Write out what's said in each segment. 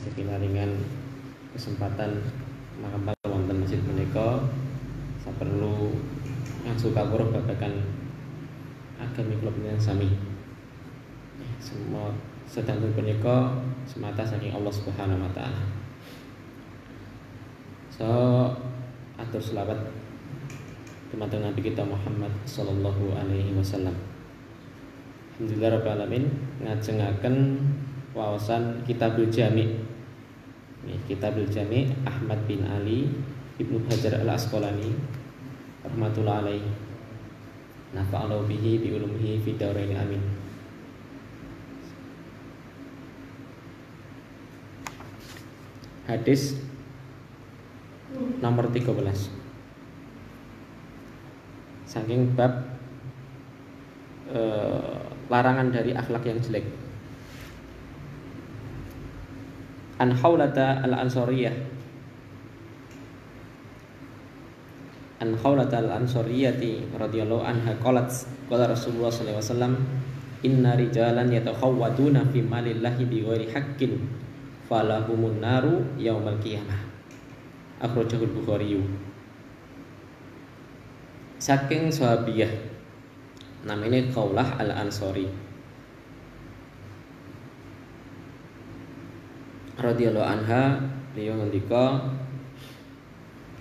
sekinaringan kesempatan makampal wonten masjid menika saperlu ngangsu kawruh babagan agami kula panjenengan sami. Semua sedanten punika semata saking Allah Subhanahu wa taala. So atur selawat dumateng Nabi kita Muhammad sallallahu alaihi wasallam. Alhamdulillah rabbil alamin ngajengaken wawasan Kitabul Jami'. Kitabul Jami' Ahmad bin Ali Ibnu Hajar Al-Asqalani rahmatullah alaihi. Nafa'allahu bihi bi ulumihi fid dharain amin. Hadis nomor 13. Saking bab larangan dari akhlak yang jelek. An Haulata al-Ansariyah. An Haulata al-Ansariyati radhiyallahu anha qalat qala Rasulullah sallallahu alaihi wasallam inna rijalan yatakhawwaduna fi malillahi bighairi haqqin falahumun naru yaumal qiyamah. Akhrajahul Bukhari. Saking sahabiyah namanya Khawlah al-Ansari radhiyallahu anha, beliau ngendika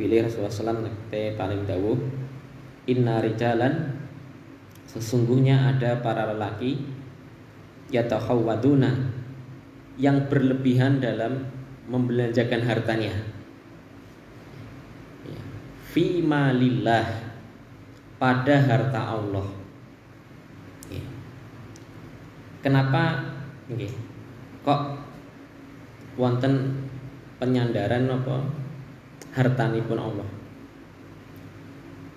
pilih Rasulullah SAW nekte paling dawuh inna rijalan, sesungguhnya ada para lelaki yatakhawwaduna, yang berlebihan dalam membelanjakan hartanya fi malillah, pada harta Allah. Kenapa kok wonten penyandaran apa hartanipun Allah?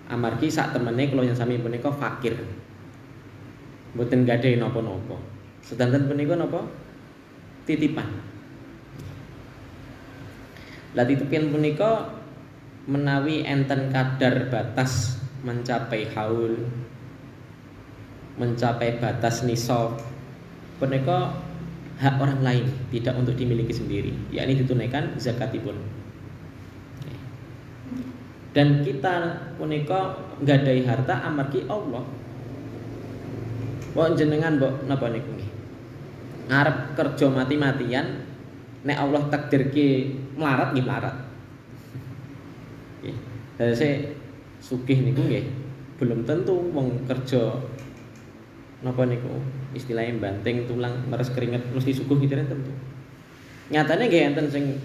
Amargi sak temene kula yen sami punika fakir, mboten gadhahi napa-napa. Sedanten punika napa? Titipan. Lah titipan punika menawi enten kadar batas mencapai haul, mencapai batas nisab, punika hak orang lain, tidak untuk dimiliki sendiri, yakni ditunaikan zakatipun. Dan kita punika nggadahi harta amargi Allah. Wong jenengan mbok napa niku nggih? Ngarep kerja mati-matian, nek Allah takdirke melarat nggih melarat. Nggih. Dadi sugih niku nggih belum tentu wong kerja napa niku istilahnya banting tulang meres keringet mesti suguh gitu tentu. Nyatane nggih enten sing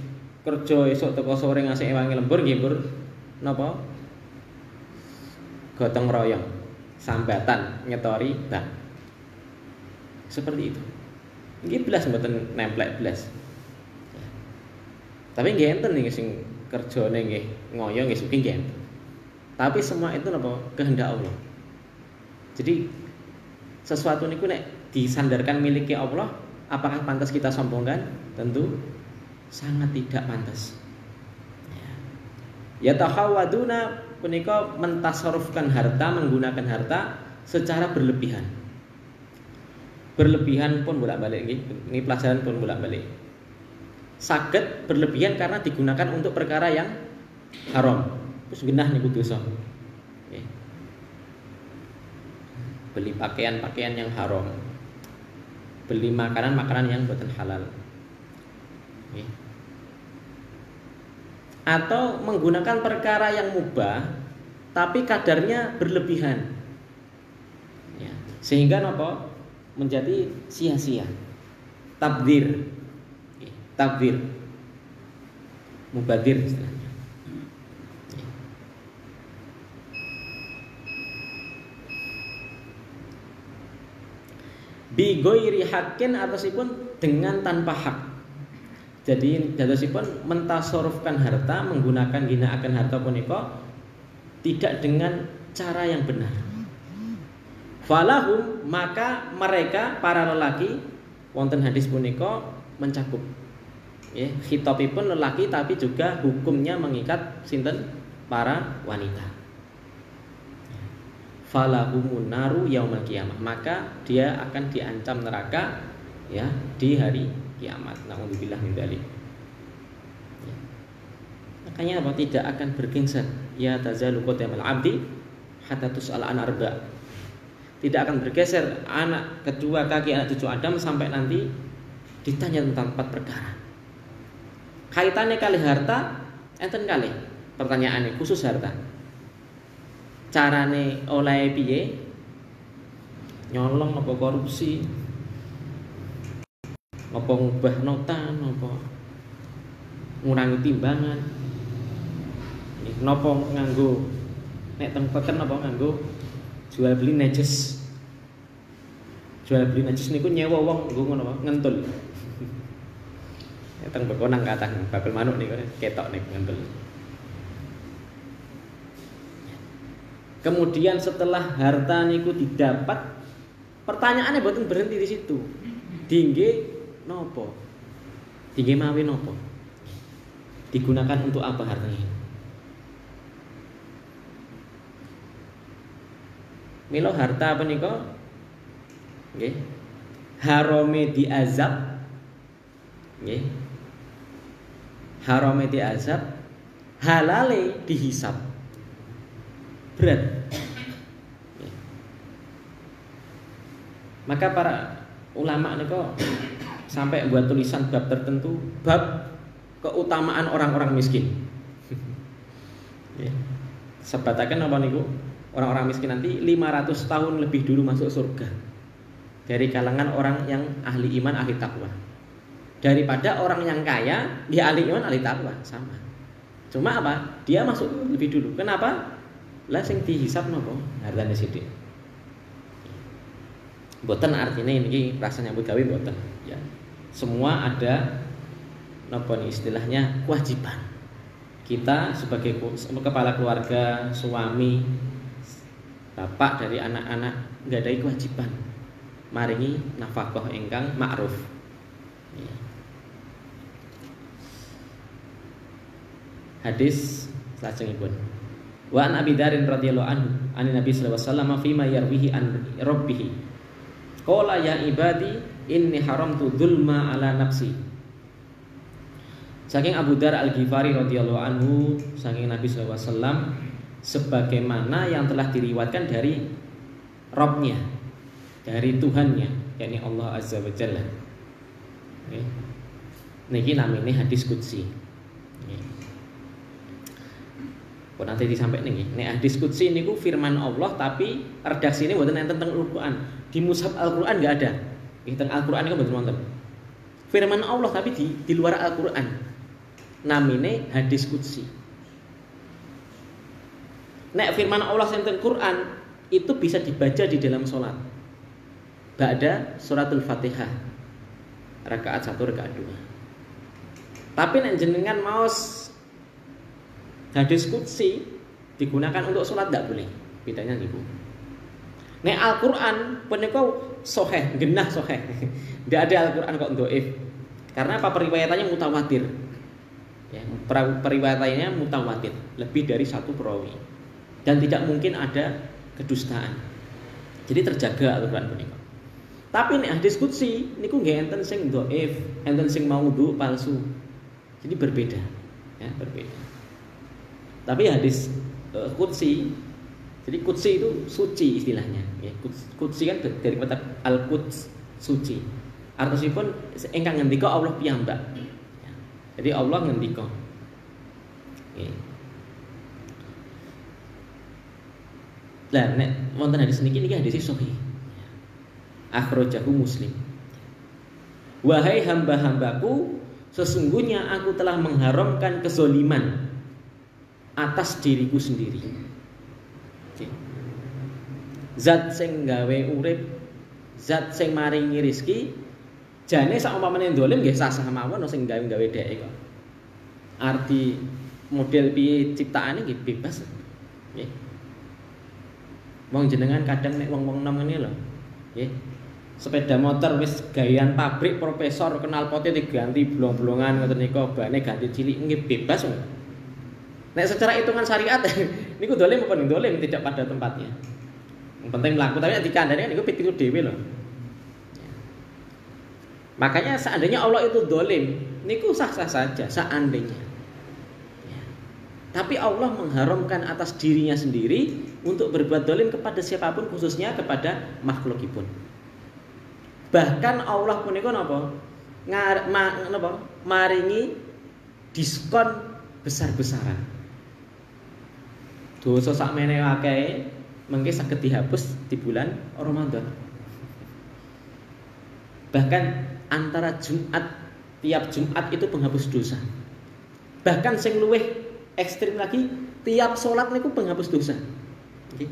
kerja esuk teko sore ngasih wangi lembur nggih Bur napa gotong royong sambatan nyetori bang. Seperti itu. Nggih belas mboten nemplek belas. Tapi nggih enten nggih sing kerjane nggih ngoyo nggih sugih nggih enten. Tapi semua itu napa kehendak Allah. Jadi sesuatu niku nek disandarkan miliki Allah, apakah pantas kita sombongkan? Tentu sangat tidak pantas. Ya tahawwaduna punika mentasarrufkan harta, menggunakan harta secara berlebihan. Berlebihan pun bolak-balik nggih. Ini pelajaran pun bolak-balik. Saged berlebihan karena digunakan untuk perkara yang haram. Terus genah niku dosa. Beli pakaian-pakaian yang haram, beli makanan-makanan yang buatan halal, atau menggunakan perkara yang mubah tapi kadarnya berlebihan, sehingga nopo menjadi sia-sia. Tabdzir, mubadir istilahnya. Bi ghairi haqqin, atasipun dengan tanpa hak. Jadi dadosipun mentasarrufkan harta, menggunakan ginaaken harta punika tidak dengan cara yang benar. Falahum, maka mereka para lelaki wonten hadis punika mencakup khitabipun lelaki tapi juga hukumnya mengikat sinten para wanita. Falahumun naru yaumal qiyamah, maka dia akan diancam neraka di hari kiamat. Nauzubillah min dzalik. Makanya apa? Tidak akan bergeser. Ya tazalu qadamal abdi hatta tus'al an arba. Tidak akan bergeser anak kedua kaki anak cucu Adam sampai nanti ditanya tentang 4 perkara. Kaitannya kali harta, enten kali pertanyaannya khusus harta. Carane oleh piye? Nyolong apa korupsi? Apa ngubah nota, apa ngurangi timbangan? Napa nganggo nek teng peken apa nganggo jual beli najis. Jual beli najis niku nyewa wong nggo ngono apa ngentul. Nek teng bekonang kathah bakul manuk niku ketok niku ngentul. Kemudian setelah harta niku didapat, pertanyaannya mboten berhenti di situ. Dingge nopo? Dingge mawi nopo? Digunakan untuk apa hartanya? Milo harta apa niko? Nggih. Harame diazab. Nggih. Harame diazab, halale dihisab. Berat. Nggih. Maka para ulama niko sampai buat tulisan bab tertentu, bab keutamaan orang-orang miskin. Nggih. Sebataken apa niku? Orang-orang miskin nanti 500 tahun lebih dulu masuk surga dari kalangan orang yang ahli iman, ahli takwa, daripada orang yang kaya, dia ahli iman, ahli takwa, sama. Cuma apa? Dia masuk lebih dulu. Kenapa? Lah sing dihisab nopo? Hartane sithik. Mboten artinya ini rasanya nyambut gawe mboten, ya. Semua ada nopo nih istilahnya kewajiban. Kita sebagai kepala keluarga, suami, bapak dari anak-anak nggadahi kewajiban maringi nafkah ingkang ma'ruf. Ya. Hadis salajengipun. Wa an Abi Dzar radhiyallahu anhu an Nabi sallallahu alaihi wasallam fi ma yarwihi an rabbih. Qala ya ibadi inni haramtu dzulma ala nafsi. Saking Abu Dzar Al-Ghifari radhiyallahu anhu saking Nabi sallallahu alaihi wasallam sebagaimana yang telah diriwayatkan dari Rabb-Nya, dari Tuhannya, yakni Allah Azza wa Jalla. Okay. Niki namanya hadis qudsi. Okay. Kok nanti disampaikan nih, nek hadis qudsi niku firman Allah tapi redaksine mboten enten teng Al-Qur'an. Di mushaf Al-Qur'an enggak ada. Nggih teng Al-Qur'an niku mboten wonten. Firman Allah tapi di luar Al-Qur'an. Namine hadis qudsi. Nek firman Allah tentang Quran itu bisa dibaca di dalam sholat. Ba'da suratul Fatihah. Rakaat 1, rakaat 2. Tapi nek jenengan maos hadis qudsi digunakan untuk sholat enggak boleh. Bedanya niku. Nek Al-Qur'an punika sahih, genah sahih. Enggak ada Al-Qur'an kok dhaif. Karena apa? Periwayatannya mutawatir. Ya, periwayatannya mutawatir, lebih dari 1 perawi. Dan tidak mungkin ada kedustaan. Jadi terjaga Al-Qur'an punika. Tapi nek hadis qudsi niku nggih enten sing dhaif, enten sing maudhu palsu. Jadi berbeda, ya, berbeda. Tapi hadis qudsi, jadi qudsi itu suci istilahnya, ya. Qudsi kan dari kata al-quds, suci. Artosipun ingkang ngendika Allah piyambak. Ya. Jadi Allah ngendika. Ya. Lah nek wonten hadis niki hadis sahih. Akhrajahu Muslim. Wahai hamba-hambaku, sesungguhnya aku telah mengharamkan kezaliman atas diriku sendiri. Zat sing gawe urip, zat sing maringi rezeki, jane saumpamane ndolim nggih sah-sah mawon sing gawe-gawe dheke kok. Arti model piye ciptaane nggih bebas. Nggih. Wong jenengan kadang nek wong-wong nom ngene lho. Nggih. Sepeda motor wis gawean pabrik profesor knalpote diganti blong-blongan ngoten nika, bane ganti cilik nggih bebas. Nek secara hitungan syariat niku dolim apa dolim tidak pada tempatnya. Yang penting mlaku tapi nek dikandani niku pitiku dhewe lho. Makanya seandainya Allah itu dolim, niku sah-sah saja seandainya. Tapi Allah mengharamkan atas dirinya sendiri untuk berbuat dolim kepada siapapun, khususnya kepada makhlukipun. Bahkan Allah punika napa? Maringi diskon besar-besaran. Dosa sakmene akeh mengke saged dihapus di bulan Ramadan. Bahkan antara Jumat, tiap Jumat itu penghapus dosa. Bahkan sing luwih ekstrim lagi, tiap sholat niku penghapus dosa. Okay.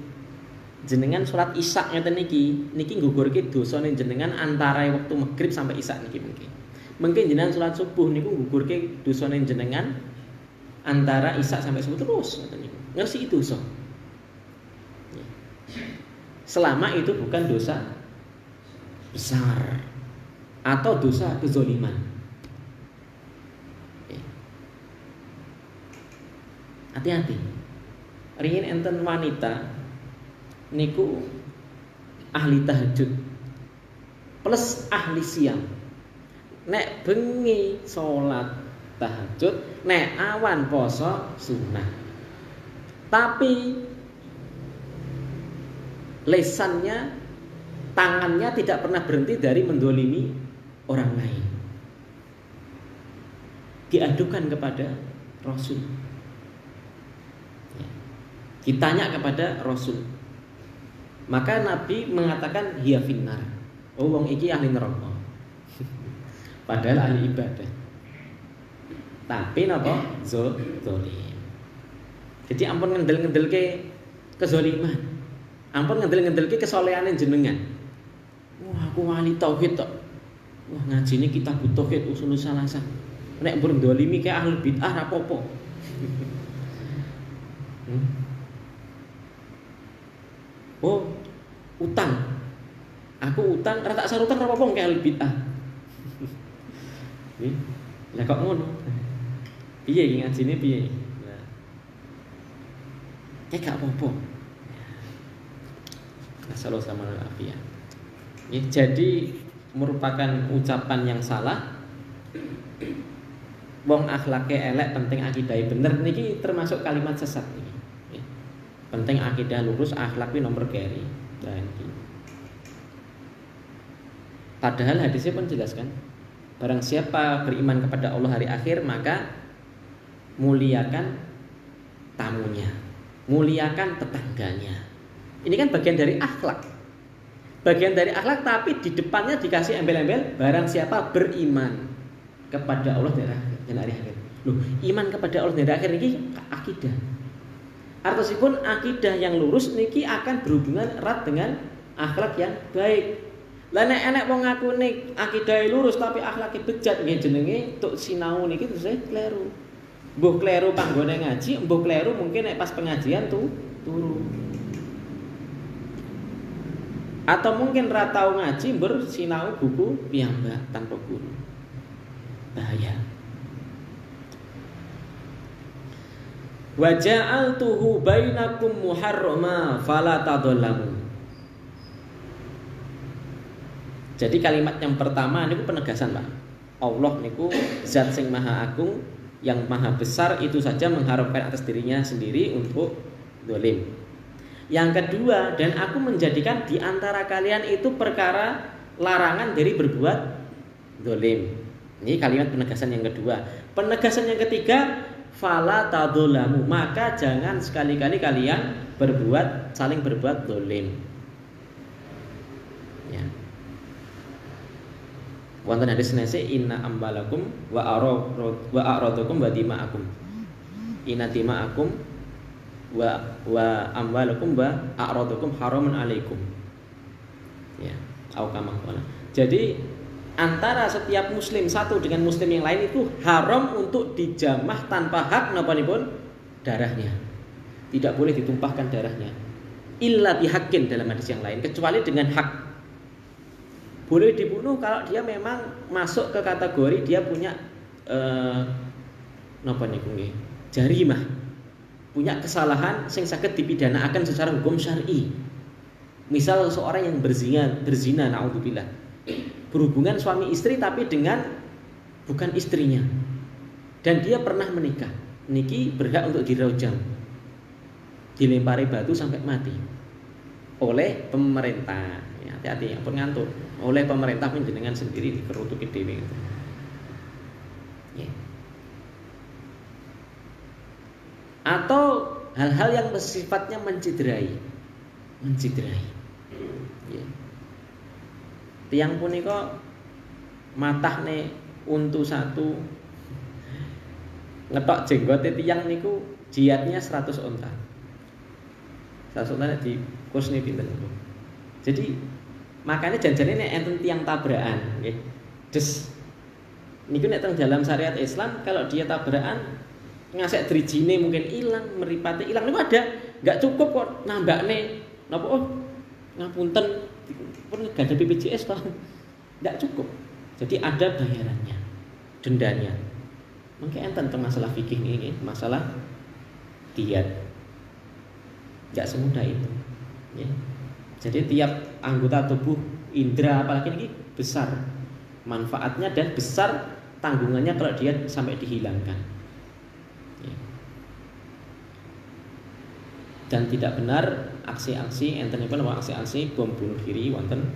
Jenengan sholat isya ngeten niki nggugurke dosane jenengan antara waktu maghrib sampai isya niki mungkin. Mungkin jenengan sholat subuh niku nggugurke dosane jenengan antara isya sampai subuh terus ngeten niku. Ngersi itu dosa. Selama itu bukan dosa besar atau dosa kezaliman. Hati-hati. Ringin enten wanita niku ahli tahajud plus ahli siam. Nek bengi salat tahajud, nek awan poso sunah. Tapi lesannya, tangannya tidak pernah berhenti dari mendolimi orang lain. Diadukan kepada Rasul. Ditanya kepada Rasul. Maka Nabi mengatakan hiya finnar. Oh wong iki ahli neraka. Padahal ahli ibadah. Tapi napa? Zalim. Jadi ampun ngendel-ngendelke kezaliman. Ampun ngendel-ngendelke kesolehane jenengan. Wah aku wali tauhid tok. Wah ngajine kitab tauhid usul salasa. Nek mbur ndolimi ke ahli bid'ah ra apa-apa. Oh, utang. Aku utang, rata asar utang apa pun kayak bid'ah. Lah kok ngono? Piye iki ngajine piye? Lah. Kayak gak apa-apa. Nasallahu sama al-afiyah. Jadi merupakan ucapan yang salah. Wong akhlake elek penting akidahe bener niki termasuk kalimat sesat niki. Penting akidah lurus, akhlak ini nomor keri. Padahal hadisnya pun jelaskan, barang siapa beriman kepada Allah hari akhir, maka muliakan tamunya, muliakan tetangganya. Ini kan bagian dari akhlak. Bagian dari akhlak, tapi di depannya dikasih embel-embel, barang siapa beriman kepada Allah dan hari akhir. Loh, iman kepada Allah dan hari akhir ini akidah. Artosipun akidah yang lurus niki akan berhubungan erat dengan akhlak yang baik. Lah nek enek wong ngakune akidah lurus tapi akhlake bejat nggih jenenge tuk sinau niki terus kleru. Mbuh kleru panggone ngaji, mbuh kleru mungkin nek pas pengajian turu. Atau mungkin ra tau ngaji mbur sinau buku piyambak tanpa guru. Bahaya. Wa ja'altuhu bainakum muharrama fala tadhallamu. Jadi kalimat yang pertama niku penegasan, Pak. Allah niku zat sing maha agung yang maha besar, itu saja mengharamkan atas dirinya sendiri untuk zalim. Yang kedua, dan aku menjadikan di antara kalian itu perkara larangan dari berbuat zalim. Ini kalimat penegasan yang kedua. Penegasan yang ketiga, fala tadzalamu, maka jangan sekali-kali kalian saling berbuat zalim. Ya. Wonten hadis nase inna ambalakum wa a'radakum wa dima'akum. Inna dima'akum wa ambalakum wa a'radakum haramun alaikum. Ya, au kama qala. Jadi antara setiap muslim satu dengan muslim yang lain itu haram untuk dijamah tanpa hak napanipun darahnya. Tidak boleh ditumpahkan darahnya. Illa bihaqqin dalam hadis yang lain, kecuali dengan hak. Boleh dibunuh kalau dia memang masuk ke kategori dia punya napa niku nggih? Jarimah. Punya kesalahan sing saged dipidanakan secara hukum syar'i. Misal seorang yang berzina naudzubillah. Berhubungan suami istri tapi dengan bukan istrinya. Dan dia pernah menikah. niki berhak untuk dirajam, dilempari batu sampai mati oleh pemerintah. Ya, hati-hati, ampun ngantuk. Oleh pemerintah panjenengan sendiri dikerutuki dhewe. Ya. Atau hal-hal yang sifatnya menciderai. Ya. Tiang punika matahne untu satu, ngetok jenggote tiang niku jiatnya 100 onta. 100 onta di kusne pinten niku. Jadi makanya janjane nek enten tiang tabrakan nggih. Des niku nek teng dalam syariat Islam kalau dia tabrakan ngasek drijine mungkin ilang, mripate ilang niku ada, enggak cukup kok nambakne napa ngapunten pun enggak ada BPJS toh. Enggak cukup. Jadi ada bayarannya, dendanya. Mungkin enten tentang masalah fikih ini, masalah diat. Enggak semudah itu. Ya. Jadi tiap anggota tubuh indera apalagi ini besar manfaatnya dan besar tanggungannya kalau dia sampai dihilangkan. Ya. Dan tidak benar aksi-aksi enten apa aksi-aksi bom bunuh diri wonten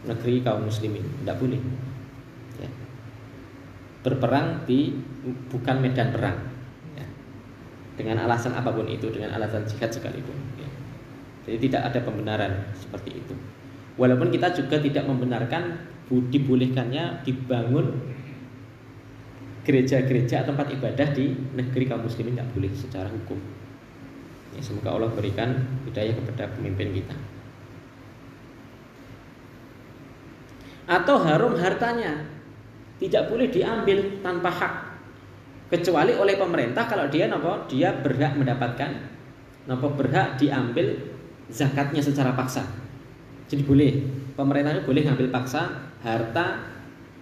negeri kaum muslimin, tidak boleh. Ya. Berperang di bukan medan perang. Ya. Dengan alasan apapun itu, dengan alasan jihad sekalipun. Ya. Jadi tidak ada pembenaran seperti itu. Walaupun kita juga tidak membenarkan dibolehkannya dibangun gereja-gereja atau tempat ibadah di negeri kaum muslimin, tidak boleh secara hukum. Ya, semoga Allah berikan hidayah kepada pemimpin kita. Atau harum hartanya, tidak boleh diambil tanpa hak, kecuali oleh pemerintah kalau dia dia berhak mendapatkan berhak diambil zakatnya secara paksa. Jadi boleh, pemerintah boleh ngambil paksa harta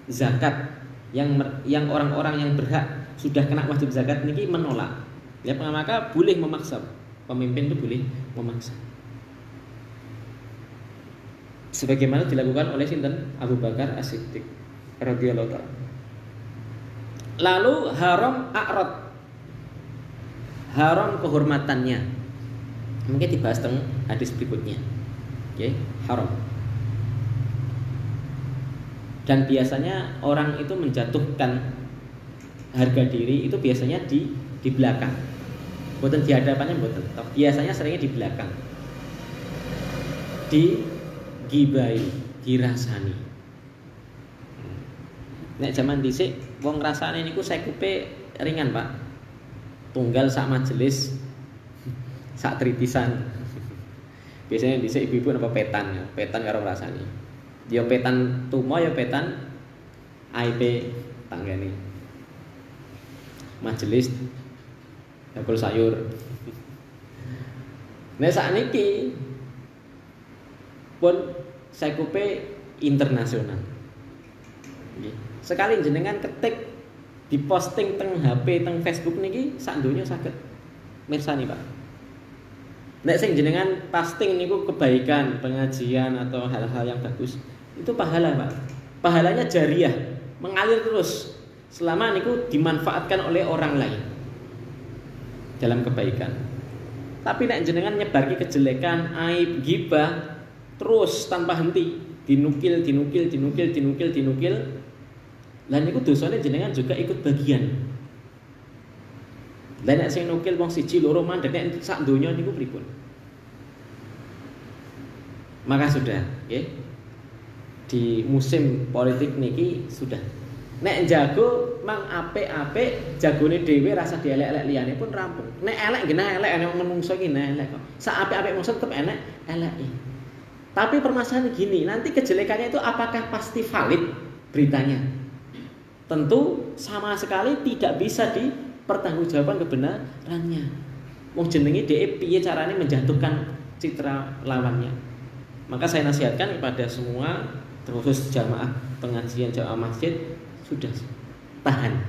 zakat yang orang-orang yang berhak sudah kena wajib zakat niki menolak. Ya, maka boleh memaksa. Pemimpin itu boleh memaksa. Sebagaimana dilakukan oleh sinten Abu Bakar As-Siddiq radhiyallahu ta'ala. Lalu haram a'rad. Haram kehormatannya. Mungkin dibahas teng hadis berikutnya. Oke, haram. Dan biasanya orang itu menjatuhkan harga diri itu biasanya di belakang. Bukan di hadapannya, bukan. Biasanya seringnya di belakang. Di gibai, dirasani. Nek zaman dhisik wong ngrasane niku saikupe ringan, Pak. Tunggal sak majelis sak tritisan. Biasanya dhisik ibu-ibu napa petan karo ngrasani. Ya petan tumo ya petan AIP tanggane. Majelis bakul sayur. Nek sakniki pun saikupe internasional. Sekali jenengan ketik diposting teng HP teng Facebook niki sak donya saged mirsani, Pak. Nek sing jenengan posting niku kebaikan, pengajian atau hal-hal yang bagus, itu pahala, Pak. Pahalanya jariah, mengalir terus selama niku dimanfaatkan oleh orang lain dalam kebaikan. Tapi nek jenengan nyebarki kejelekan, aib, ghibah terus tanpa henti, dinukil. Lah niku dosane jenengan juga ikut bagian. Lah nek sing nukil wong siji loro mandek nek sak donya niku pripun? Maka sudah, nggih. Di musim politik niki sudah. Nek jago mang apik-apik, jagone dhewe rasa dielek-elek liyane pun rampung. Nek elek genah elek ana menungso iki elek kok. Sak apik-apik mungsu tetep enek eleke. Tapi permasalahan gini, nanti kejelekannya itu apakah pasti valid beritanya? Tentu sama sekali tidak bisa dipertanggungjawabkan kebenarannya. Wong jenenge dhek piye carane menjatuhkan citra lawannya. Maka saya nasihatkan kepada semua, terkhusus jamaah pengajian jamaah masjid, sudah tahan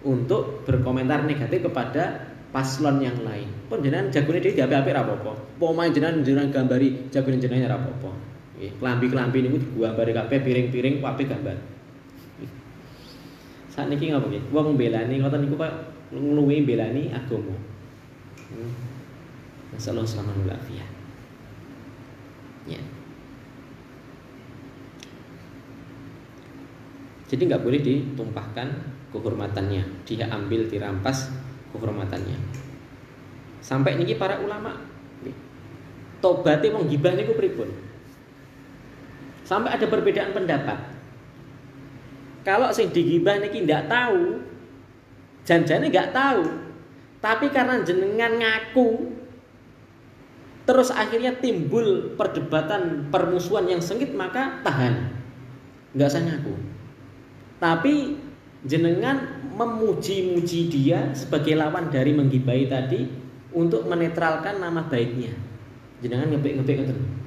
untuk berkomentar negatif kepada paslon yang lain. Pun jenengan jagone dhewe diapik-apik ra apa-apa. Pomae jenengan gambari jagone jenengan ra apa-apa. Nggih, klambi-klambi niku digambari kabeh, piring-piring apik gambar. Sakniki ngapa nggih? Wong mbelani ngoten niku kok ngluwi mbelani agama. Masalah selamat lafiat. Ya. Jadi nggak boleh ditumpahkan kehormatannya, dia ambil dirampas kehormatannya. Sampai niki para ulama tobaté wong gibah niku pripun? Sampai ada perbedaan pendapat. Kalau sing digibah niki ndak tahu, janjane nggak tahu, tapi karena jenengan ngaku, terus akhirnya timbul perdebatan permusuhan yang sengit, maka tahan, nggak usah ngaku. Tapi jenengan memuji-muji dia sebagai lawan dari menggibahi tadi untuk menetralkan nama baiknya. Jenengan ngebek-ngebek ngoten.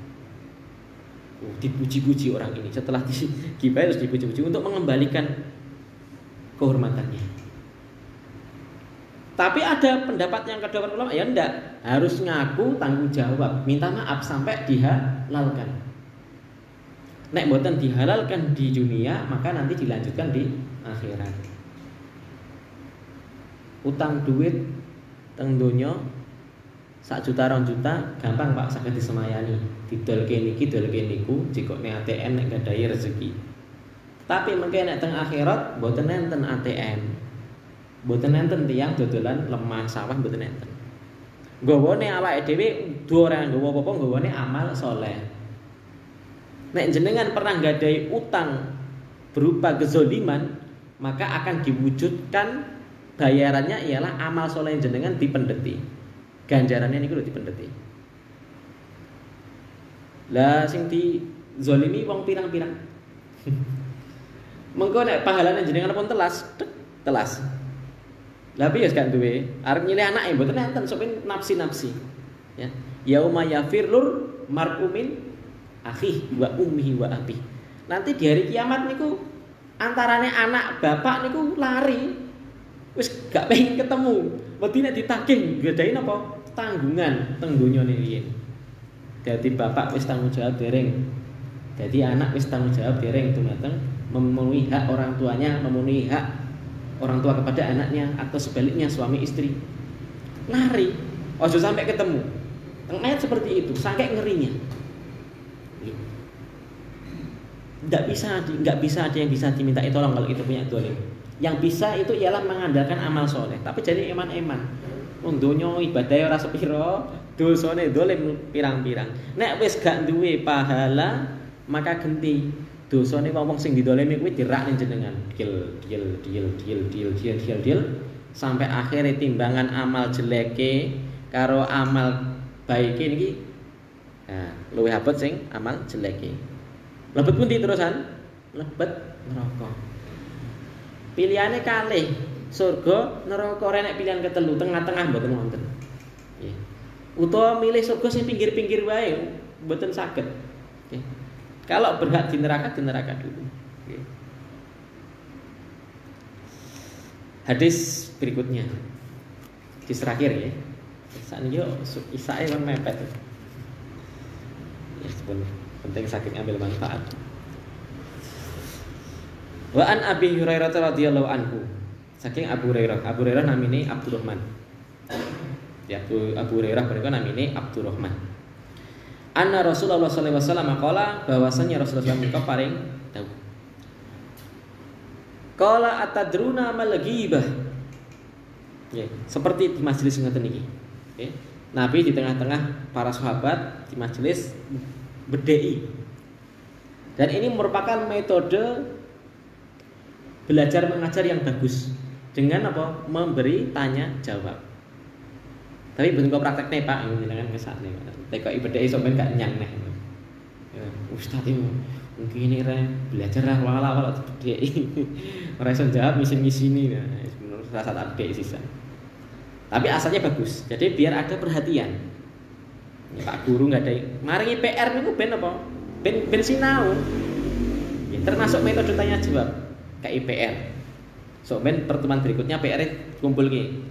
Dipuji-puji orang ini, setelah digibahi harus dipuji-puji untuk mengembalikan kehormatannya. Tapi ada pendapat yang kedua ulama, ya enggak, harus ngaku tanggung jawab, minta maaf sampai dihalalkan. Nek mboten dihalalkan di dunia, maka nanti dilanjutkan di akhirat. Utang duit teng donya 1 juta 2 juta gampang Pak, saged disemayani. Didolke niki dolke niku jika nek ATM nek gadahi rezeki. Tapi mengke nek teng akhirat mboten enten ATM. Mboten enten tiyang dodolan lemah sawah mboten enten. Nggawane awake dhewe duwe ora nggawa apa-apa, nggawane amal saleh. Nek jenengan pernah gadahi utang berupa kezoliman, maka akan diwujudkan bayarannya ialah amal soleh jenengan dipendeti. Ganjarannya niku lho dipendeti. Lah sing dizolimi wong pirang-pirang. Mengko nek pahalane jenengan pun telas. Lah piye gak duwe, arep nyilih anake mboten enten sok nafsi-nafsi. Ya. Yauma yafirlur mar'umin akhi wa ummihi wa abi. Nanti di hari kiamat niku antarane anak bapak niku lari. Wis gak pengen ketemu. Wedi nek ditagih gadahi napa? Tanggungan teng donya niki. Dadi bapak wis tanggung jawab dereng. Dadi anak wis tanggung jawab dereng dumateng memenuhi hak orang tuanya, memenuhi hak orang tua kepada anaknya atau sebaliknya suami istri. Lari, ojo sampai ketemu. Teng ayat seperti itu, saking ngerinya. Nggak bisa ada yang bisa dimintai tolong kalau itu punya dolim. Yang bisa itu ialah mengandalkan amal soleh. Tapi jadi eman-eman. Undunya ibadah ora sepiro, dosane dolim pirang-pirang. Nek wis gak duwe pahala, maka genti. Dosane wong sing didolimi kuwi dirak ning jenengan. Dil sampai akhirnya timbangan amal jeleke karo amal baike niki. Nah, luwih abot sing amal jeleke. Lebet pundi terusan? Lebet neraka. Pilihane kalih, surga neraka ora nek pilihan ketelu, tengah-tengah mboten wonten. Nggih. Utawa milih surga sing pinggir-pinggir wae mboten saged. Nggih. Kalau berhak di neraka dulu. Nggih. Hadis berikutnya. Hadis terakhir ya. Sakniki isae wong mepet. Ya, sebenarnya penting sakit ambil manfaat. Wa an Abi Hurairah radhiyallahu anhu. Saking Abu Hurairah namine Abdurrahman. Ya Abu Hurairah mereka namine Abdurrahman. Anna Rasulullah sallallahu alaihi wasallam qala bahwasanya Rasulullah menika paring tahu. Qala atadruna mal ghibah. Ya, seperti di majelis ngoten niki. Oke. Nabi di tengah-tengah para sahabat di majelis bedei. Dan ini merupakan metode belajar mengajar yang bagus dengan apa? Memberi tanya jawab. Tapi bentuk prakteknya Pak, ini jangan kesane. TKI bedei sok ben gak nyang neh. Ya, ustaz itu mungkin ini belajar lah wala-wala bedei. Ora iso jawab misin-misini nah, menurut rasa update sisa. Tapi asalnya bagus. Jadi biar ada perhatian. Ya, Pak Guru nggak ada. Maringi PR niku ben apa? Ben sinau. Ya, termasuk metode tanya jawab KIPR. So ben pertemuan berikutnya PR kumpul ki.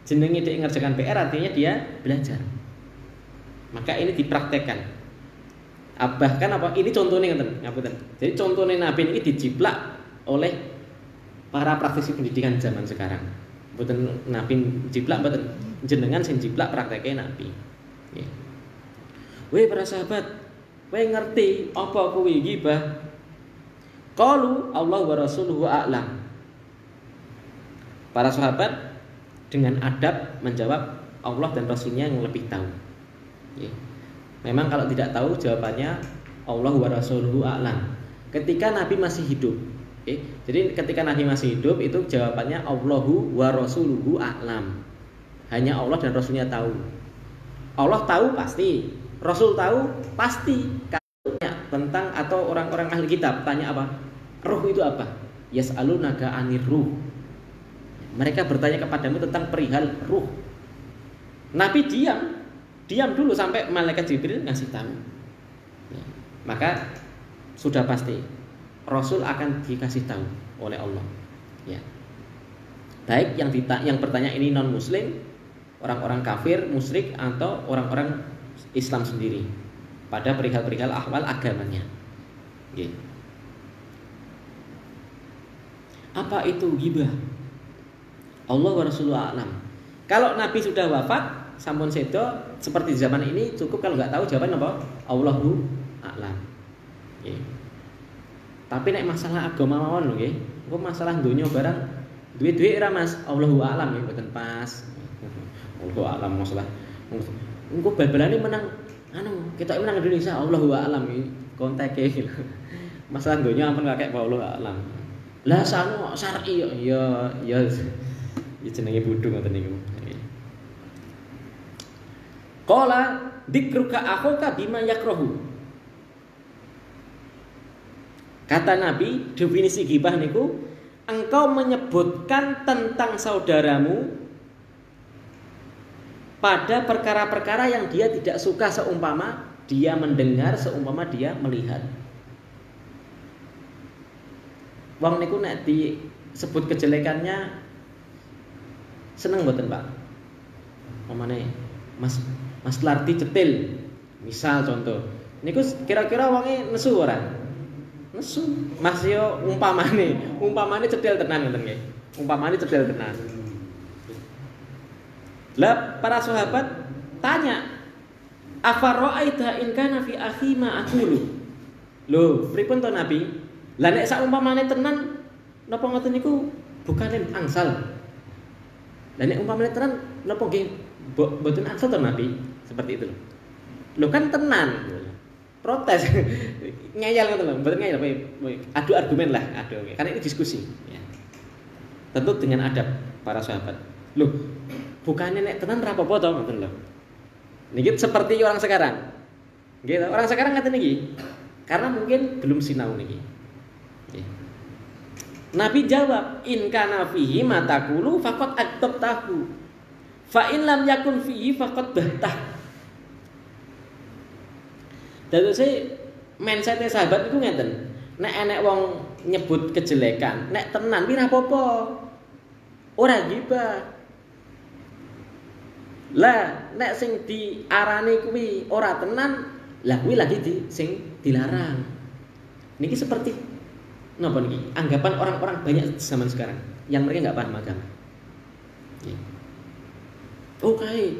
Jenenge dia ngerjakan PR artinya dia belajar. Maka ini dipraktekkan. Bahkan apa? Ini contohnya ngeten, ngapunten. Jadi contohnya Nabi ini dijiplak oleh para praktisi pendidikan zaman sekarang. Mboten nabi jiplak mboten, jenengan sing jiplak prakteke nabi. Nggih. Weh para sahabat, kowe ngerti apa kuwi ghibah? Qalu Allah wa rasuluhu a'lam. Para sahabat dengan adab menjawab Allah dan Rasulnya yang lebih tahu. Memang kalau tidak tahu jawabannya Allah wa rasuluhu a'lam. Ketika Nabi masih hidup, jadi ketika Nabi masih hidup itu jawabannya Allahu wa rasuluhu a'lam. Hanya Allah dan Rasulnya tahu. Allah tahu pasti, Rasul tahu pasti. Tentang atau orang-orang ahli kitab tanya apa? Ruh itu apa? Yas'alunaka 'anir ruh. Mereka bertanya kepadamu tentang perihal ruh. Nabi diam dulu sampai malaikat Jibril ngasih tahu. Maka sudah pasti Rasul akan dikasih tahu oleh Allah. Ya. Baik yang bertanya ini non muslim, orang-orang kafir, musyrik atau orang-orang Islam sendiri pada perihal-perihal ahwal agamanya. Gitu. Apa itu ghibah? Allah wa Rasulullah a'lam. Kalau Nabi sudah wafat, sampun sedo seperti zaman ini cukup kalau nggak tahu jawaban apa? Allahu a'lam. Gitu. Tapi nek masalah agama mawon lho nggih. Engko masalah donya barang duwe-duwe ora Mas, Allahu a'lam nggih mboten pas. Allahu a'lam masalah. Engko bal-balane menang kita menang Indonesia Allahu a'lam iki konteke iki lho. Masalah donya ampun kakek Allahu a'lam. Lah sanu syar'i ya jenenge bodho ngoten niku. Qala dzikruka akhuka bima yakrahu. Kata Nabi, definisi ghibah niku engkau menyebutkan tentang saudaramu pada perkara-perkara yang dia tidak suka, seumpama dia mendengar, seumpama dia melihat. Wong niku nek disebut kejelekannya seneng mboten, Pak? Omane Mas Larti cetil. Misal contoh. Niku kira-kira wonge nesu ora? Nesu. Mas yo umpamane cetil tenan ngoten nggih. Umpamane cetil tenan. Lah para sahabat tanya, "Afara'aita in kana fi akhi ma aqulu?" Lho, pripun to Nabi? Lah nek sak umpamane tenan napa ngoten niku bukane angsal. Lah nek umpamane tenan napa nggih mboten angsal to Nabi? Seperti itu lho. Lho kan tenan. Protes. Ngeyel ngoten lho, mboten ngeyel, adu argumen lah, adu. Karena ini diskusi, ya. Tentu dengan adab para sahabat. Lho, bukannya nek tenan ra apa-apa to ngoten lho. Niki seperti orang sekarang. Nggih, orang sekarang ngaten niki. Karena mungkin belum sinau niki. Nabi jawab, in kana fihi matakulu faqad aktabtahu. Fa in lam yakun fihi faqad bahtah. Dadi mindset sahabat iku ngeten. Nek enek wong nyebut kejelekan, nek tenan kuwi ra apa-apa. Ora ghibah. Lah nek sing diarani kuwi ora tenan, lah kuwi lagi sing dilarang. Niki seperti napa niki? Anggapan orang-orang banyak zaman sekarang yang mereka enggak paham agama. Ya. Oke.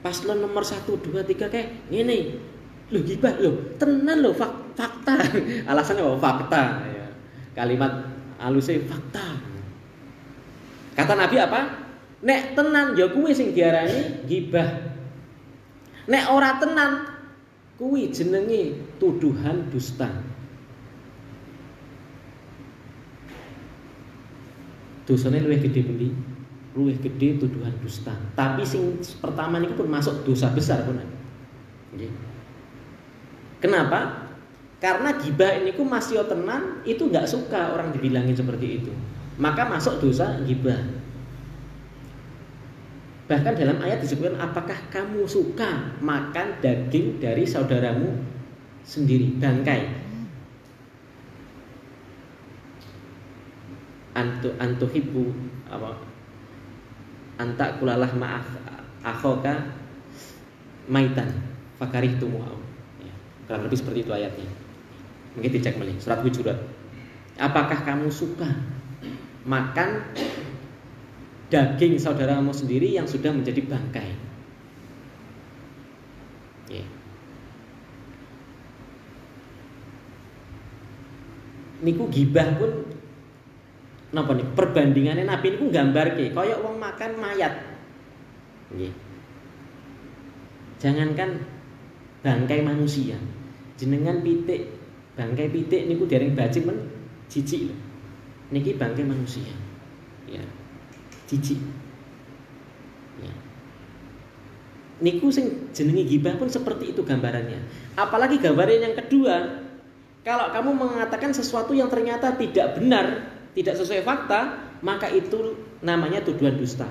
Paslon nomor 1 2 3 kayak ngene. Lho ghibah lho, tenan lho fakta. Alasannya apa? Fakta ya. Kalimat halusnya fakta. Kata Nabi apa? Nek tenan ya kuwi sing diarani ghibah. Nek ora tenan kuwi jenenge tuduhan dusta. Dosane luwih gede pundi? Luwih gede tuduhan dusta. Tapi sing pertama niku pun masuk dosa besar pun. Nggih. Kenapa? Karena ghibah ini ku masih tenan itu enggak suka orang dibilangin seperti itu. Maka masuk dosa ghibah. Bahkan dalam ayat disebutkan, apakah kamu suka makan daging dari saudaramu sendiri, bangkai? Antuhibbu apa? Anta kulalah ma'af akhoka maitan fakarihtumu. Ya, kurang lebih seperti itu ayatnya. Mungkin dicek balik surat Hujurat. Apakah kamu suka makan daging saudaramu sendiri yang sudah menjadi bangkai. Ya. Niku gibah pun napa nih perbandingannya Nabi niku nggambarke kaya wong makan mayat. Nggih. Jangankan bangkai manusia, jenengan pitik, bangkai pitik niku dereng bajing men jijik lho. Niki bangkai manusia. Ya. Jijik. Ya. Niku sing jenenge gibah pun seperti itu gambarannya. Apalagi gambaran yang kedua, kalau kamu mengatakan sesuatu yang ternyata tidak benar, tidak sesuai fakta, maka itu namanya tuduhan dusta.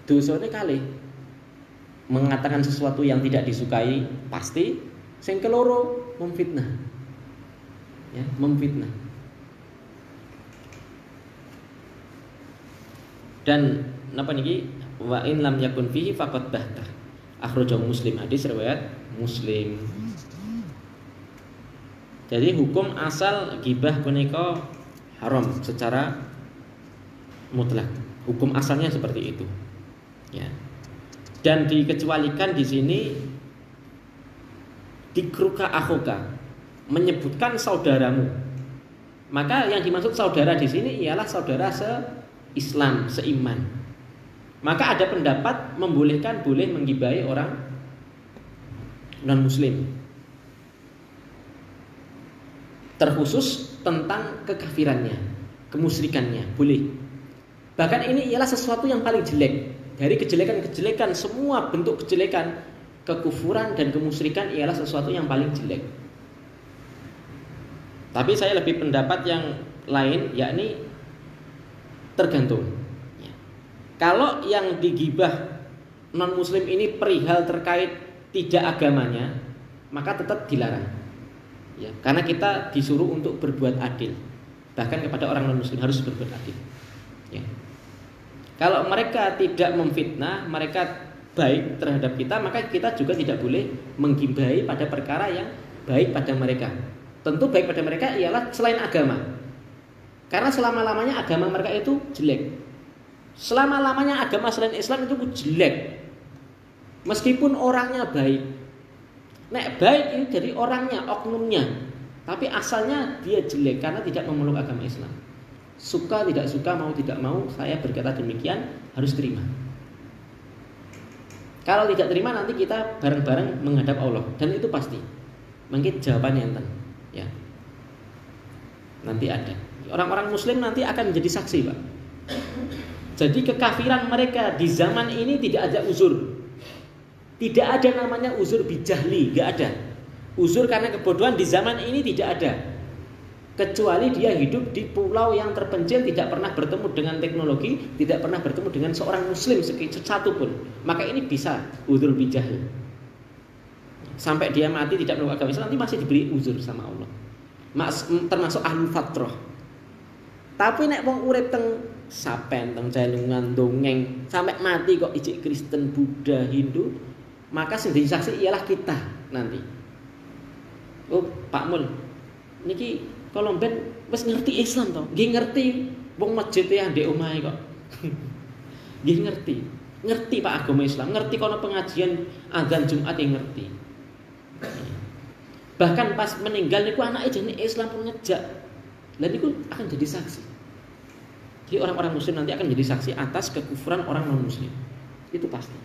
Dosane kalih mengatakan sesuatu yang tidak disukai pasti, sing keloro memfitnah. Ya, memfitnah. Dan napa niki wa in lam yakun fihi faqad bahta. Akhrajahu Muslim, hadis riwayat Muslim. Jadi hukum asal gibah punika haram secara mutlak. Hukum asalnya seperti itu. Ya. Dan dikecualikan di sini dikruka akhuka, menyebutkan saudaramu. Maka yang dimaksud saudara di sini ialah saudara se-Islam, seiman. Maka ada pendapat membolehkan boleh menggibahi orang non muslim. Terkhusus tentang kekafirannya, kemusyrikannya, boleh. Bahkan ini ialah sesuatu yang paling jelek. Dari kejelekan-kejelekan, semua bentuk kejelekan, kekufuran dan kemusyrikan ialah sesuatu yang paling jelek. Tapi saya lebih pendapat yang lain, yakni tergantung. Ya. Kalau yang digibah non muslim ini perihal terkait tidak agamanya, maka tetap dilarang. Ya, karena kita disuruh untuk berbuat adil. Bahkan kepada orang non muslim harus berbuat adil. Ya. Kalau mereka tidak memfitnah, mereka baik terhadap kita, maka kita juga tidak boleh menggibahi pada perkara yang baik pada mereka. Tentu baik pada mereka ialah selain agama. Karena selama-lamanya agama mereka itu jelek. Selama-lamanya agama selain Islam itu jelek. Meskipun orangnya baik. Nek baik ini dari orangnya, oknumnya. Tapi asalnya dia jelek karena tidak memeluk agama Islam. Suka tidak suka, mau tidak mau, saya berkata demikian, harus terima. Kalau tidak terima nanti kita bareng-bareng menghadap Allah. Dan itu pasti. Mungkin jawabannya enten. Ya. Nanti ada. Orang-orang muslim nanti akan menjadi saksi, Pak. Jadi kekafiran mereka di zaman ini tidak ada uzur. Tidak ada namanya uzur bijahli, tidak ada. Uzur karena kebodohan di zaman ini tidak ada. Kecuali dia hidup di pulau yang terpencil, tidak pernah bertemu dengan teknologi, tidak pernah bertemu dengan seorang muslim satu pun. Maka ini bisa uzur bijahli. Sampai dia mati tidak menolak agama Islam, nanti masih diberi uzur sama Allah. Termasuk ahli fatrah. Tapi nek wong urip teng sapen, teng jalungan dongeng, sampai mati kok ijik Kristen, Buddha, Hindu, maka sing disaksi ialah kita nanti. Oh, Pak Mul, niki kalau ben wis ngerti Islam to, nggih ngerti wong masjid yang ndek omahe kok. Nggih ngerti. Ngerti Pak agama Islam, ngerti kono pengajian azan Jumat yang ngerti. Bahkan pas meninggal niku anake jenenge Islam pun ngejak. Lah niku akan jadi saksi. Jadi orang-orang muslim nanti akan jadi saksi atas kekufuran orang non muslim. Itu pasti.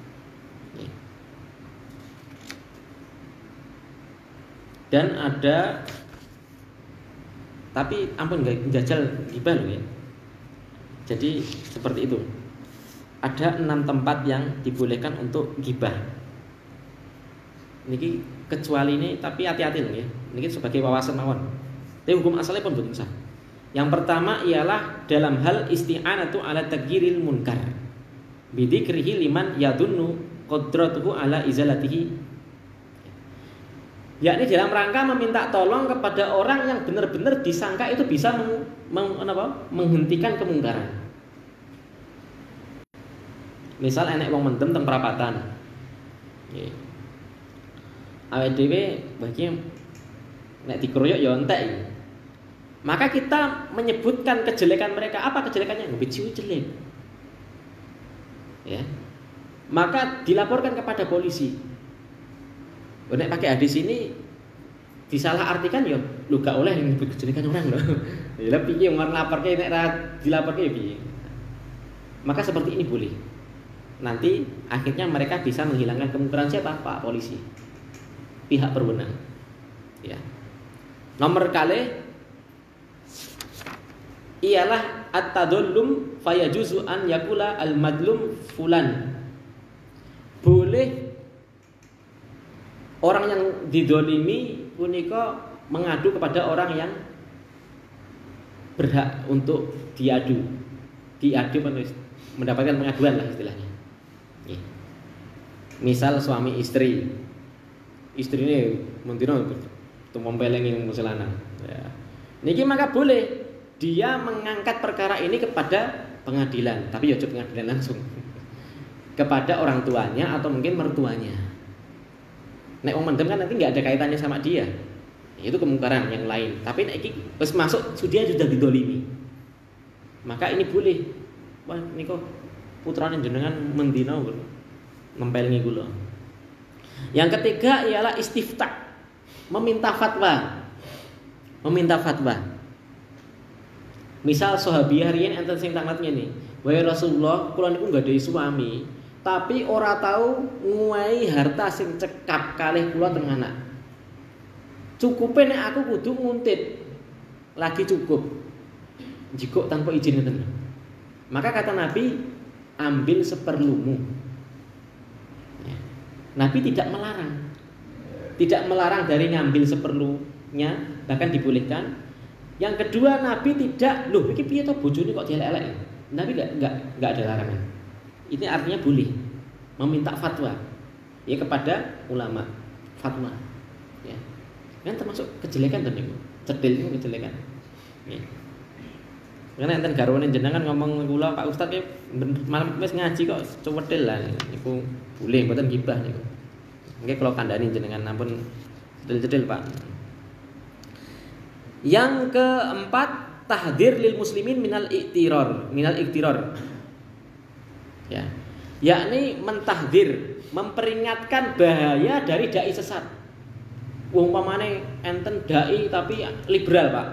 Dan ada, tapi ampun nggak jajal gibah loh ya. Jadi seperti itu. Ada 6 tempat yang dibolehkan untuk gibah. Niki kecuali ini, tapi hati-hati loh ya. Niki sebagai wawasan mawon. Tapi hukum asalnya pun betul sah. Yang pertama ialah dalam hal isti'anatu ala taghyiril munkar. Bidzikrihi liman yadunnu qadratuhu ala izalatihi. Yakni dalam rangka meminta tolong kepada orang yang benar-benar disangka itu bisa menghentikan kemungkaran. Misal enek wong mendem teng perapatan. Nggih. Awake dhewe bagi nek dikeroyok ya entek iki. Maka kita menyebutkan kejelekan mereka. Apa kejelekannya? Ngobit jelek. Ya. Maka dilaporkan kepada polisi. Nek pakai hadis ini disalahartikan ya lu gak oleh nyebut kejelekan orang loh. Ya piye wong laporke nek ra dilaporke ya piye. Maka seperti ini boleh. Nanti akhirnya mereka bisa menghilangkan kemungkaran siapa? Pak polisi. Pihak berwenang. Ya. Nomor kali ialah at-tadallum fayajuzu an yakula al-madlum fulan. Boleh orang yang didolimi punika mengadu kepada orang yang berhak untuk diadu mendapatkan pengaduan lah istilahnya. Ya. Misal suami istri ini mentino tumompelengi muselana. Ya. Niki maka boleh dia mengangkat perkara ini kepada pengadilan, tapi ya pengadilan langsung kepada orang tuanya atau mungkin mertuanya. Nek wong mendem kan nanti nggak ada kaitannya sama dia, itu kemungkaran yang lain. Tapi nek iki wis masuk dia sudah didolimi, maka ini boleh. Wah ini kok putrane jenengan mendina nempelingi kula. Yang ketiga ialah istiftah, meminta fatwa. Misal sahabiah riyen enten sing tamat ngene, "Wahai Rasulullah, kula niku nggadahi suami, tapi ora tahu nguwahi harta sing cekap kalih kula teng anak. Cukupe nek aku kudu nguntit. Lagi cukup. Jika tanpa izin ngeten." Maka kata Nabi, "Ambil seperlumu." Ya. Nabi tidak melarang. Tidak melarang dari ngambil seperlunya, bahkan dibolehkan. Yang kedua, Nabi tidak, loh iki piye to bojone kok dielek-elek. Nabi enggak ada larangan. Ini artinya boleh meminta fatwa ya kepada ulama, fatwa. Ya. Kan termasuk kejelekan to niku. Cedil itu kejelekan. Ya. Karena enten garwane jenengan ngomong kula Pak Ustaz ki malam wis ngaji kok cewedil lah niku boleh mboten gibah niku. Nggih kula kandhani jenengan ampun cedil-cedil Pak. Yang keempat, tahdzir lil muslimin minal iktiror. Ya. Yakni mentahdzir, memperingatkan bahaya dari dai sesat. Umpamane enten dai tapi liberal, Pak.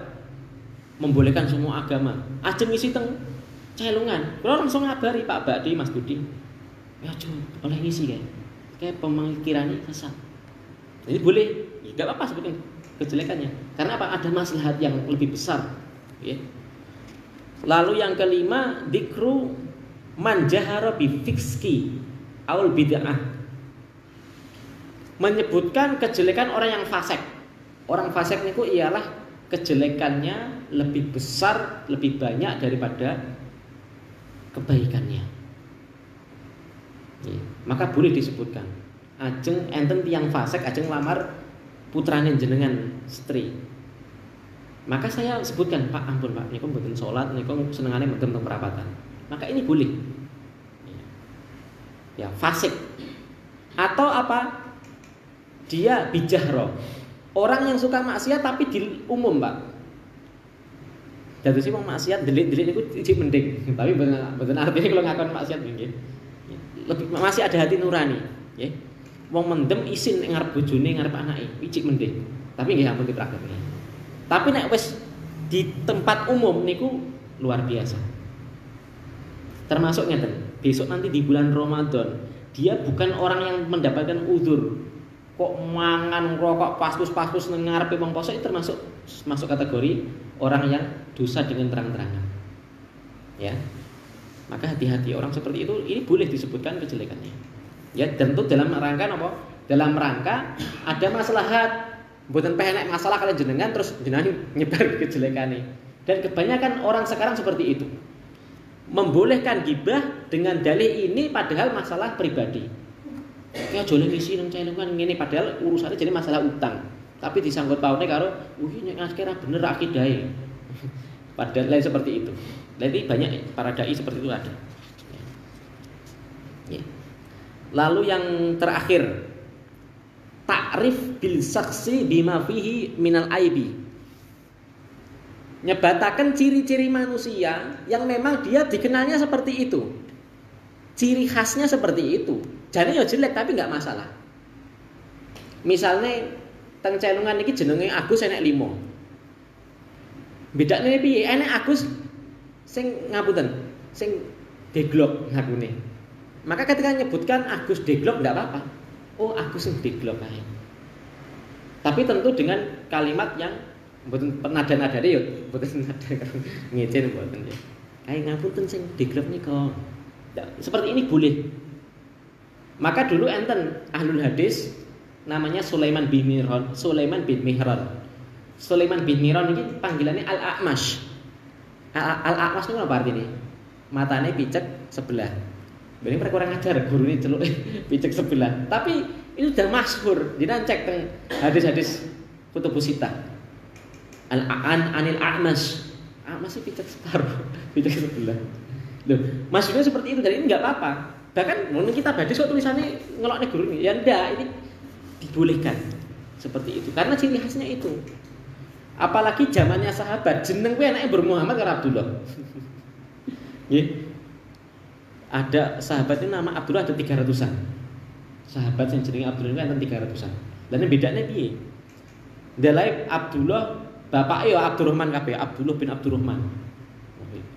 Membolehkan semua agama. Ajeng ngisi teng Celungan. Kula langsung ngabari Pak Bakdi, Mas Budi. Ya, oleh ngisi kae. Kayak pemikirannya sesat. Jadi boleh, enggak apa-apa sebutin kejelekannya. Karena apa? Ada maslahat yang lebih besar. Ya. Lalu yang kelima, dzikru man jahara bi fiski aul bid'ah. Menyebutkan kejelekan orang yang fasik. Orang fasik niku ialah kejelekannya lebih besar, lebih banyak daripada kebaikannya. Ya. Maka boleh disebutkan. Ajeng enten tiyang fasik ajeng lamar putrane jenengan istri. Maka saya sebutkan, Pak ampun Pak, niku mboten salat, niku senengane mboten teng perapatan. Maka ini boleh. Ya, fasik. Atau apa? Dia bijahro. Orang yang suka maksiat tapi di umum, Pak. Dadi sing wong maksiat delik-delik niku iki mending, tapi mboten artinya kalau ngakon maksiat nggih. Lebih masih ada hati nurani, nggih. Wong mendem isin ngarep bojone ngarep anake, icik mending. Tapi nggih ampun dipraktekne. Tapi nek wis di tempat umum niku luar biasa. Termasuk ngeten, besok nanti di bulan Ramadan, dia bukan orang yang mendapatkan uzur. Kok mangan rokok pastus-pastus nang ngarepe wong poso itu masuk kategori orang yang dosa dengan terang-terangan. Ya. Maka hati-hati orang seperti itu, ini boleh disebutkan kejelekannya. Ya tentu dalam rangka apa? Dalam rangka ada maslahat. Mboten penek masalah kalian jenengan terus jenengan nyebar kejelekane. Dan kebanyakan orang sekarang seperti itu. Membolehkan gibah dengan dalih ini padahal masalah pribadi. Ya jole ngisi nang Celungan ngene padahal urusannya jadi masalah utang. Tapi disangkut pautne karo nek akhirnya bener akidahe. Padahal lain seperti itu. Jadi banyak para dai seperti itu ada. Ya. Lalu yang terakhir, ta'rif bil saksi bima fihi minal aibi. Nyebataken ciri-ciri manusia yang memang dia dikenalnya seperti itu. Ciri khasnya seperti itu. Jadi ya jelek tapi nggak masalah. Misalnya teng celungan iki jenenge Agus enek 5. Bedane piye? Enek Agus sing ngapunten, sing deglok ngakune. Maka ketika nyebutkan Agus deglok enggak apa-apa. Oh, Agus sing deglok ae. Tapi tentu dengan kalimat yang mboten nada-nadane ya mboten nada ngecen mboten ya. Kae ngapunten sing deglok nika. Seperti ini boleh. Maka dulu enten ahlul hadis namanya Sulaiman bin Mihran. Sulaiman bin Mihran ini panggilannya Al-A'mash. Al-A'mash itu apa artinya? Matanya picek sebelah. Ini mereka kurang ajar guru ini celuk picek sebelah. Tapi itu sudah masyhur. Jadi cek teng hadis-hadis kutubus sitah. Anil A'mash. A'mash itu picek separuh, picek sebelah. Loh, maksudnya seperti itu. Jadi ini enggak apa-apa. Bahkan mungkin kita hadis kok tulisannya ngelokne guru ini. Ya enggak, ini dibolehkan seperti itu karena ciri khasnya itu. Apalagi zamannya sahabat, jeneng kuwi enake Mbur Muhammad karo Abdullah. Nggih. Ada sahabat itu nama Abdullah ada 300-an. Sahabat yang jenenge Abdullah itu enten 300-an. Lan bedane piye? Ndelae Abdullah bapake ya Abdurrahman kabeh, Abdullah bin Abdurrahman.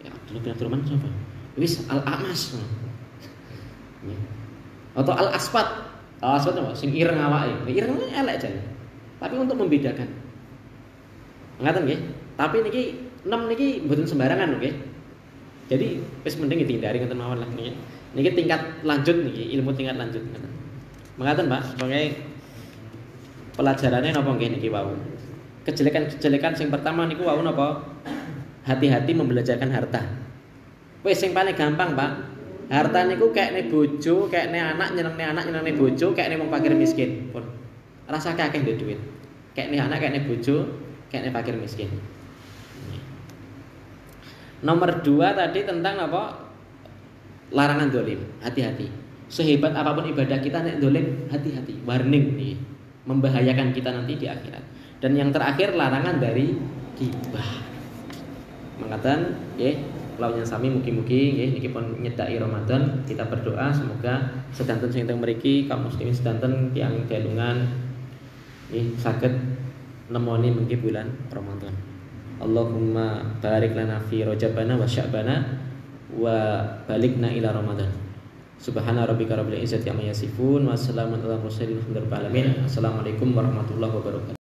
Abdullah bin Abdurrahman sapa? Wis Al-A'mas. Atau Al-Aswad. Al-Aswad apa? Sing ireng awake. Ireng elek jane. Tapi untuk membedakan. Ngaten nggih. Tapi niki 6 niki mboten sembarangan nggih. Jadi wis mending dihindari ngoten mawon lah niki. Niki tingkat lanjut niki, ilmu tingkat lanjut ngoten. Mengaten, Pak, pokoke pelajarannya napa nggih niki wau. Kejelekan-kejelekan sing pertama niku wau napa? Hati-hati membelajarkan harta. Wis sing paling gampang, Pak. Harta niku kekne bojo, kekne anak, nyenengne bojo, kekne wong fakir miskin. Pun rasa akeh ndek duit. Kekne anak, kekne bojo, kekne fakir miskin. Nomor 2 tadi tentang apa? Larangan dolim. Hati-hati. Sehebat apapun ibadah kita nek dolim, hati-hati. Warning nih, membahayakan kita nanti di akhirat. Dan yang terakhir larangan dari ghibah. Mengatakan, lawannya sami mugi-mugi nggih niki pun nyedaki Ramadan, kita berdoa semoga sedanten sing teng mriki kaum muslimin sedanten tiyang delungan nggih saged nemoni mengki bulan Ramadan. Allahumma barik lana fi rajabana wa sya'bana wa balikna ila Ramadan. Subhana rabbika rabbil izzati amma yasifun wa salamun alal mursalin walhamdulillahi rabbil alamin. Assalamualaikum warahmatullahi wabarakatuh.